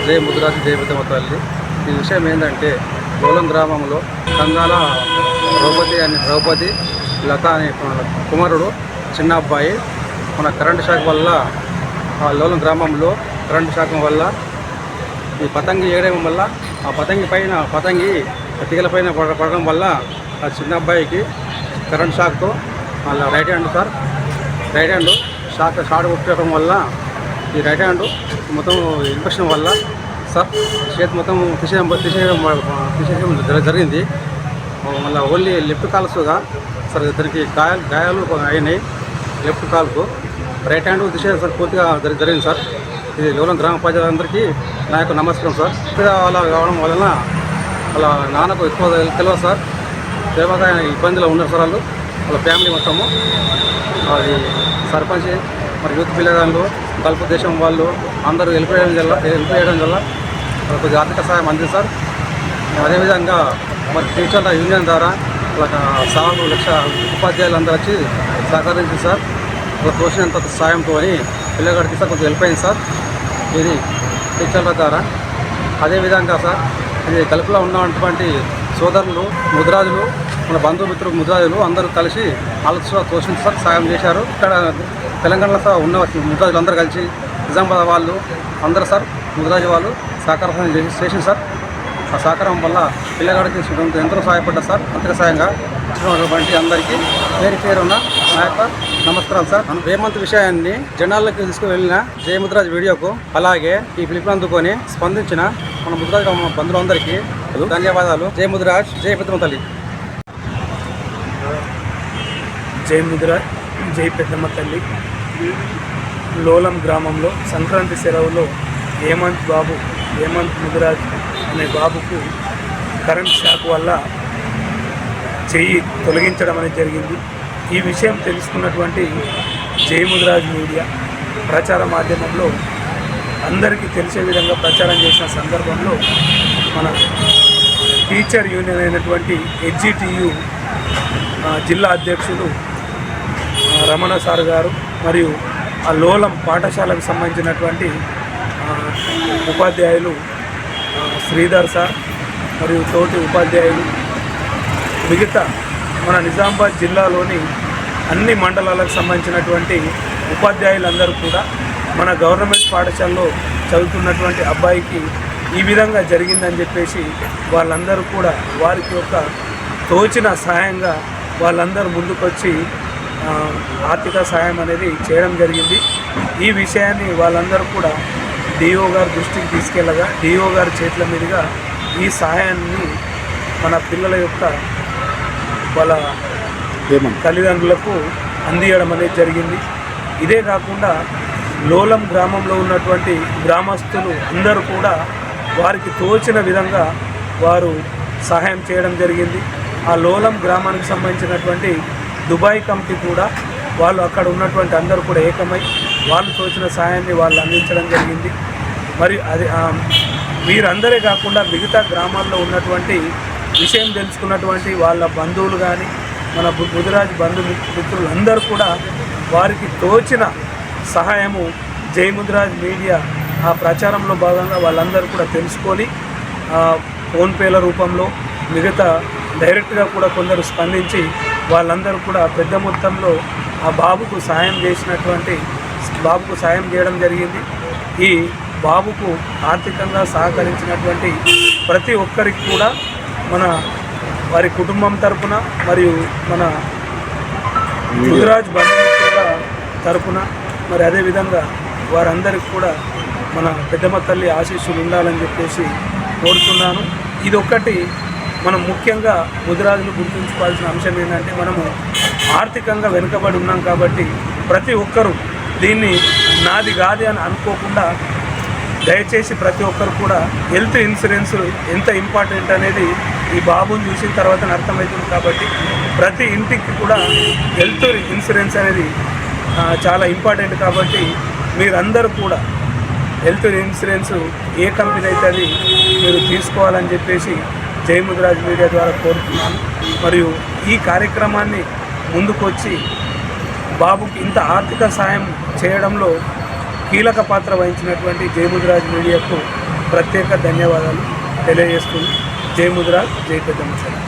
జై ముదిరాజు జై పెద్దమ్మ తల్లి. ఈ విషయం ఏంటంటే లోలం గ్రామంలో కంగాల ద్రౌపది లత అనే కుమారుడు చిన్న అబ్బాయి మన కరెంటు షాక్ వల్ల లోలం గ్రామంలో కరెంటు షాక్ వల్ల ఈ పతంగి ఏడడం వల్ల ఆ పతంగి తీగల పైన పడడం వల్ల ఆ చిన్న అబ్బాయికి కరెంట్ షాక్తో వాళ్ళ రైట్ హ్యాండ్ షార్ట్ కొట్టడం వల్ల ఈ రైట్ హ్యాండ్ మొత్తం ఇన్ఫెక్షన్ వల్ల సార్ చేతి మొత్తం తీసేయడం జరిగింది. మళ్ళీ ఓన్లీ లెఫ్ట్ కాల్స్గా సార్ ఇద్దరికి గాయాలు అయినాయి. లెఫ్ట్ కాల్కు రైట్ హ్యాండ్ తీసేయడం సార్ పూర్తిగా జరిగింది సార్. ఇది లోలం గ్రామ ప్రజలందరికీ నా యొక్క నమస్కారం సార్. అలా కావడం వలన వాళ్ళ నాన్నకు ఎక్కువ తెలియదు సార్. తెలియక ఇబ్బందిలో ఉన్నారు సార్ వాళ్ళ ఫ్యామిలీ మొత్తము. అది సర్పంచ్ మరి యూత్ పిల్లగాళ్ళు గల్ఫ్ దేశం వాళ్ళు అందరూ వెళ్ళిపోయడం వల్ల కొద్దిగా ఆర్థిక సహాయం అందింది సార్. అదేవిధంగా మరి టీచర్ల యూనియన్ ద్వారా వాళ్ళ 4 లక్షల ఉపాధ్యాయులు అందరూ వచ్చి సహకరించి సార్ వాళ్ళ తోచినంత సాయంతో పిల్లగాడికి సార్ కొద్దిగా వెళ్ళిపోయింది సార్ ఇది టీచర్ల ద్వారా. అదేవిధంగా సార్ ఇది గల్ఫ్లో ఉన్నటువంటి సోదరులు ముదిరాజులు మన బంధుమిత్రులు ముదిరాజులు అందరూ కలిసి వాళ్ళతో తోచిన సార్ సాయం చేశారు. ఇక్కడ తెలంగాణలో సార్ ఉన్న ముదిరాజులు అందరూ కలిసి నిజామాబాద్ వాళ్ళు అందరూ సార్ ముదిరాజు వాళ్ళు సహకారం చేసింది సార్. ఆ సహకారం వల్ల పిల్లగాడికి ఎంతో సహాయపడ్డా సార్. ఆర్థిక సాయంగా ఇచ్చినటువంటి అందరికీ పేరున్న నా యొక్క నమస్కారం సార్. మన రేమంత్ విషయాన్ని జనాల్లోకి తీసుకువెళ్ళిన జై ముదిరాజు వీడియోకు అలాగే ఈ పిలుపుని అందుకొని స్పందించిన మన ముదిరాజు బంధువులందరికీ ధన్యవాదాలు. జై ముదిరాజ్ జై పెద్దమ్మ తల్లి. జై ముదిరాజ్ జై పెద్దమ్మ తల్లి. లోలం గ్రామంలో సంక్రాంతి సెలవులో హేమంత్ ముదిరాజ్ అనే బాబుకు కరెంట్ షాక్ వల్ల చెయ్యి తొలగించడం అనేది జరిగింది. ఈ విషయం తెలుసుకున్నటువంటి జై ముదిరాజ్ మీడియా ప్రచార మాధ్యమంలో అందరికీ తెలిసే విధంగా ప్రచారం చేసిన సందర్భంలో మన టీచర్ యూనియన్ అయినటువంటి HGTU జిల్లా అధ్యక్షులు రమణ సార్ గారు మరియు ఆ లోలం పాఠశాలకు సంబంధించినటువంటి ఉపాధ్యాయులు శ్రీధర్ సార్ మరియు తోటి ఉపాధ్యాయులు మిగతా మన నిజామాబాద్ జిల్లాలోని అన్ని మండలాలకు సంబంధించినటువంటి ఉపాధ్యాయులందరూ కూడా మన గవర్నమెంట్ పాఠశాలలో చదువుతున్నటువంటి అబ్బాయికి ఈ విధంగా జరిగిందని చెప్పేసి వాళ్ళందరూ కూడా వారికి యొక్క తోచిన సహాయంగా వాళ్ళందరూ ముందుకొచ్చి ఆర్థిక సహాయం అనేది చేయడం జరిగింది. ఈ విషయాన్ని వాళ్ళందరూ కూడా DO గారి దృష్టికి తీసుకెళ్ళగా DO గారి చేతుల మీదుగా ఈ సహాయాన్ని మన పిల్లల యొక్క వాళ్ళ తల్లిదండ్రులకు అందియడం అనేది జరిగింది. ఇదే కాకుండా లోలం గ్రామంలో ఉన్నటువంటి గ్రామస్తులు అందరూ కూడా వారికి తోచిన విధంగా వారు సహాయం చేయడం జరిగింది. ఆ లోలం గ్రామానికి సంబంధించినటువంటి దుబాయ్ కమిటీ కూడా వాళ్ళు అక్కడ ఉన్నటువంటి అందరూ కూడా ఏకమై వాళ్ళు తోచిన సహాయాన్ని వాళ్ళు అందించడం జరిగింది. మరి అది వీరందరే కాకుండా మిగతా గ్రామాల్లో ఉన్నటువంటి విషయం తెలుసుకున్నటువంటి వాళ్ళ బంధువులు కానీ మన ముదిరాజ్ బంధుమిత్రులు అందరూ కూడా వారికి తోచిన సహాయము జై ముదిరాజ్ మీడియా ఆ ప్రచారంలో భాగంగా వాళ్ళందరూ కూడా తెలుసుకొని ఫోన్పేల రూపంలో మిగతా డైరెక్ట్గా కూడా కొందరు స్పందించి వాళ్ళందరూ కూడా పెద్ద మొత్తంలో ఆ బాబుకు సాయం చేయడం జరిగింది. ఈ బాబుకు ఆర్థికంగా సహకరించినటువంటి ప్రతి ఒక్కరికి కూడా మన వారి కుటుంబం తరపున మరియు మన ముదిరాజ్ బంధుమిత్రుల తరపున మరి అదేవిధంగా వారందరికీ కూడా మన పెద్దమ్మ తల్లి ఆశీస్సులు ఉండాలని చెప్పేసి కోరుతున్నాను. ఇదొక్కటి మనం ముఖ్యంగా ముదిరాజులు గుర్తుంచుకోవాల్సిన అంశం ఏంటంటే మనము ఆర్థికంగా వెనుకబడి ఉన్నాం కాబట్టి ప్రతి ఒక్కరూ దీన్ని నాది కాదు అని అనుకోకుండా దయచేసి ప్రతి ఒక్కరు కూడా హెల్త్ ఇన్సూరెన్స్ ఎంత ఇంపార్టెంట్ అనేది ఈ బాబుని చూసిన తర్వాత అర్థమవుతుంది. కాబట్టి ప్రతి ఇంటికి కూడా హెల్త్ ఇన్సూరెన్స్ అనేది చాలా ఇంపార్టెంట్. కాబట్టి మీరందరూ కూడా హెల్త్ ఇన్సూరెన్స్ ఏ కంపెనీ అయితే అది మీరు తీసుకోవాలని చెప్పేసి జై ముదిరాజ్ మీడియా ద్వారా కోరుతున్నాను. మరియు ఈ కార్యక్రమాన్ని ముందుకొచ్చి బాబుకి ఇంత ఆర్థిక సాయం చేయడంలో కీలక పాత్ర వహించినటువంటి జై ముదిరాజ్ మీడియాకు ప్రత్యేక ధన్యవాదాలు తెలియజేస్తుంది. జై ముద్రా, జై పెద్దమ్మ.